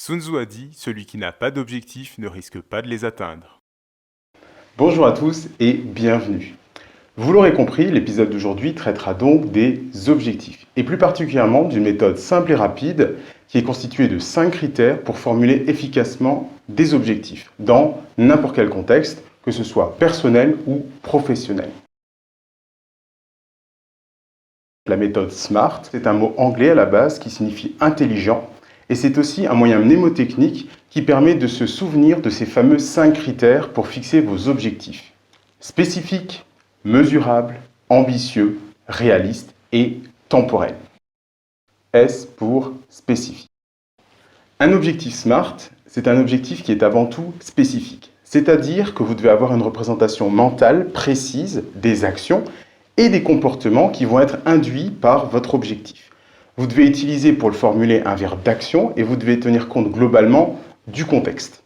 Sun Tzu a dit « Celui qui n'a pas d'objectif ne risque pas de les atteindre ». Bonjour à tous et bienvenue. Vous l'aurez compris, l'épisode d'aujourd'hui traitera donc des objectifs, et plus particulièrement d'une méthode simple et rapide qui est constituée de 5 critères pour formuler efficacement des objectifs dans n'importe quel contexte, que ce soit personnel ou professionnel. La méthode SMART, c'est un mot anglais à la base qui signifie intelligent, et c'est aussi un moyen mnémotechnique qui permet de se souvenir de ces fameux 5 critères pour fixer vos objectifs. Spécifiques, mesurables, ambitieux, réalistes et temporels. S pour spécifique. Un objectif SMART, c'est un objectif qui est avant tout spécifique. C'est-à-dire que vous devez avoir une représentation mentale précise des actions et des comportements qui vont être induits par votre objectif. Vous devez utiliser pour le formuler un verbe d'action et vous devez tenir compte globalement du contexte.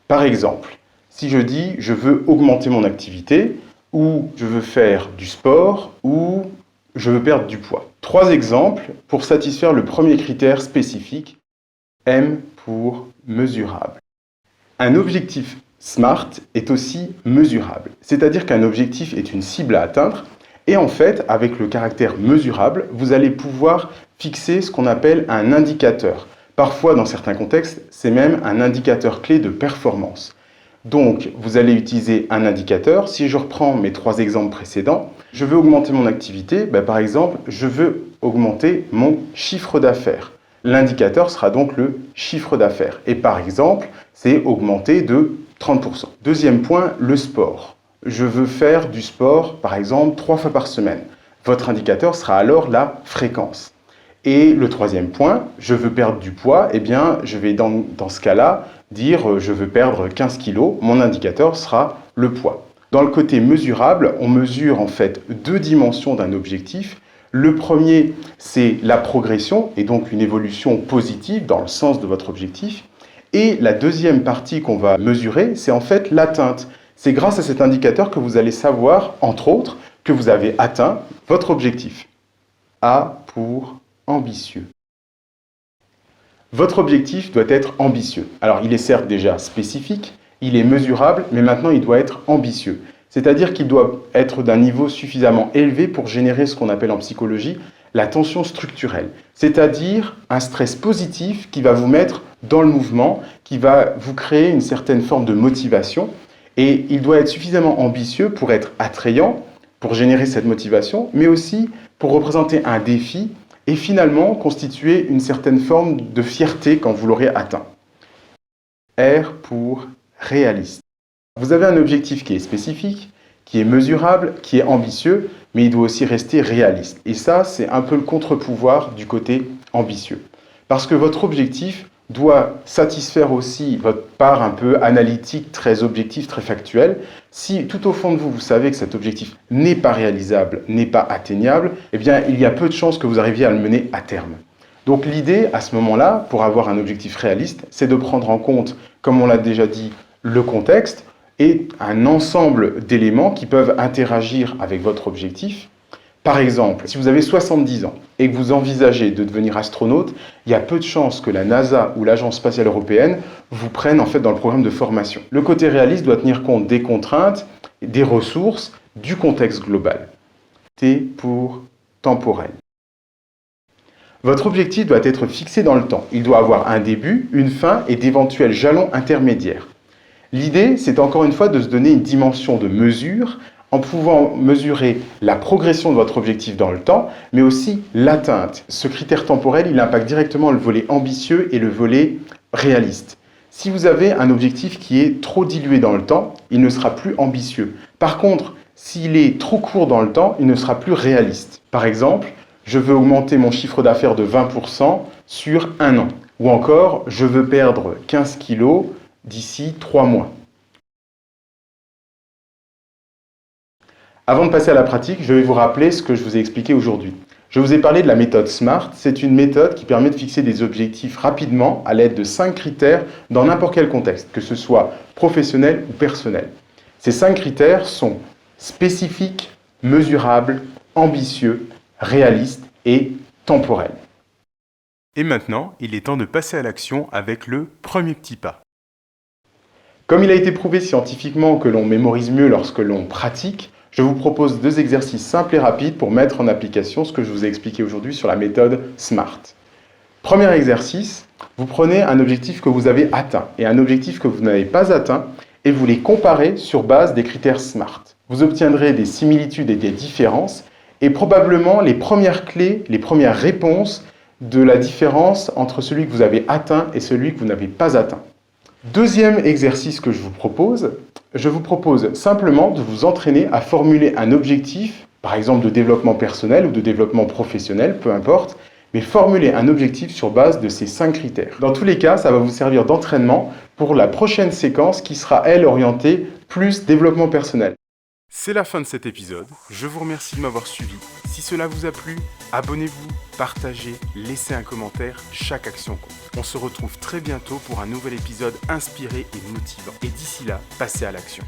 Par exemple, si je dis « je veux augmenter mon activité » ou « je veux faire du sport » ou « je veux perdre du poids ». 3 exemples pour satisfaire le premier critère spécifique, M pour mesurable. Un objectif SMART est aussi mesurable, c'est-à-dire qu'un objectif est une cible à atteindre et en fait, avec le caractère mesurable, vous allez pouvoir fixer ce qu'on appelle un indicateur. Parfois, dans certains contextes, c'est même un indicateur clé de performance. Donc, vous allez utiliser un indicateur. Si je reprends mes 3 exemples précédents, je veux augmenter mon activité. Par exemple, je veux augmenter mon chiffre d'affaires. L'indicateur sera donc le chiffre d'affaires. Et par exemple, c'est augmenter de 30%. Deuxième point, le sport. Je veux faire du sport, par exemple, 3 fois par semaine. Votre indicateur sera alors la fréquence. Et le troisième point, je veux perdre du poids, eh bien, je vais dans ce cas-là dire je veux perdre 15 kg, mon indicateur sera le poids. Dans le côté mesurable, on mesure en fait 2 dimensions d'un objectif. Le premier, c'est la progression, et donc une évolution positive dans le sens de votre objectif. Et la deuxième partie qu'on va mesurer, c'est en fait l'atteinte. C'est grâce à cet indicateur que vous allez savoir, entre autres, que vous avez atteint votre objectif. A pour ambitieux. Votre objectif doit être ambitieux. Alors, il est certes déjà spécifique, il est mesurable, mais maintenant il doit être ambitieux. C'est-à-dire qu'il doit être d'un niveau suffisamment élevé pour générer ce qu'on appelle en psychologie la tension structurelle. C'est-à-dire un stress positif qui va vous mettre dans le mouvement, qui va vous créer une certaine forme de motivation. Et il doit être suffisamment ambitieux pour être attrayant, pour générer cette motivation, mais aussi pour représenter un défi et finalement constituer une certaine forme de fierté quand vous l'aurez atteint. R pour réaliste. Vous avez un objectif qui est spécifique, qui est mesurable, qui est ambitieux, mais il doit aussi rester réaliste. Et ça, c'est un peu le contre-pouvoir du côté ambitieux. Parce que votre objectif doit satisfaire aussi votre part un peu analytique, très objective, très factuelle. Si tout au fond de vous, vous savez que cet objectif n'est pas réalisable, n'est pas atteignable, eh bien, il y a peu de chances que vous arriviez à le mener à terme. Donc l'idée, à ce moment-là, pour avoir un objectif réaliste, c'est de prendre en compte, comme on l'a déjà dit, le contexte et un ensemble d'éléments qui peuvent interagir avec votre objectif. Par exemple, si vous avez 70 ans et que vous envisagez de devenir astronaute, il y a peu de chances que la NASA ou l'Agence spatiale européenne vous prennent en fait dans le programme de formation. Le côté réaliste doit tenir compte des contraintes, des ressources, du contexte global. T pour temporel. Votre objectif doit être fixé dans le temps. Il doit avoir un début, une fin et d'éventuels jalons intermédiaires. L'idée, c'est encore une fois de se donner une dimension de mesure en pouvant mesurer la progression de votre objectif dans le temps, mais aussi l'atteinte. Ce critère temporel, il impacte directement le volet ambitieux et le volet réaliste. Si vous avez un objectif qui est trop dilué dans le temps, il ne sera plus ambitieux. Par contre, s'il est trop court dans le temps, il ne sera plus réaliste. Par exemple, je veux augmenter mon chiffre d'affaires de 20% sur 1 an. Ou encore, je veux perdre 15 kilos d'ici 3 mois. Avant de passer à la pratique, je vais vous rappeler ce que je vous ai expliqué aujourd'hui. Je vous ai parlé de la méthode SMART. C'est une méthode qui permet de fixer des objectifs rapidement à l'aide de 5 critères dans n'importe quel contexte, que ce soit professionnel ou personnel. Ces 5 critères sont spécifiques, mesurables, ambitieux, réalistes et temporels. Et maintenant, il est temps de passer à l'action avec le premier petit pas. Comme il a été prouvé scientifiquement que l'on mémorise mieux lorsque l'on pratique, je vous propose 2 exercices simples et rapides pour mettre en application ce que je vous ai expliqué aujourd'hui sur la méthode SMART. Premier exercice, vous prenez un objectif que vous avez atteint et un objectif que vous n'avez pas atteint et vous les comparez sur base des critères SMART. Vous obtiendrez des similitudes et des différences et probablement les premières clés, les premières réponses de la différence entre celui que vous avez atteint et celui que vous n'avez pas atteint. Deuxième exercice que je vous propose simplement de vous entraîner à formuler un objectif, par exemple de développement personnel ou de développement professionnel, peu importe, mais formuler un objectif sur base de ces 5 critères. Dans tous les cas, ça va vous servir d'entraînement pour la prochaine séquence qui sera, elle, orientée plus développement personnel. C'est la fin de cet épisode. Je vous remercie de m'avoir suivi. Si cela vous a plu, abonnez-vous, partagez, laissez un commentaire, chaque action compte. On se retrouve très bientôt pour un nouvel épisode inspiré et motivant. Et d'ici là, passez à l'action.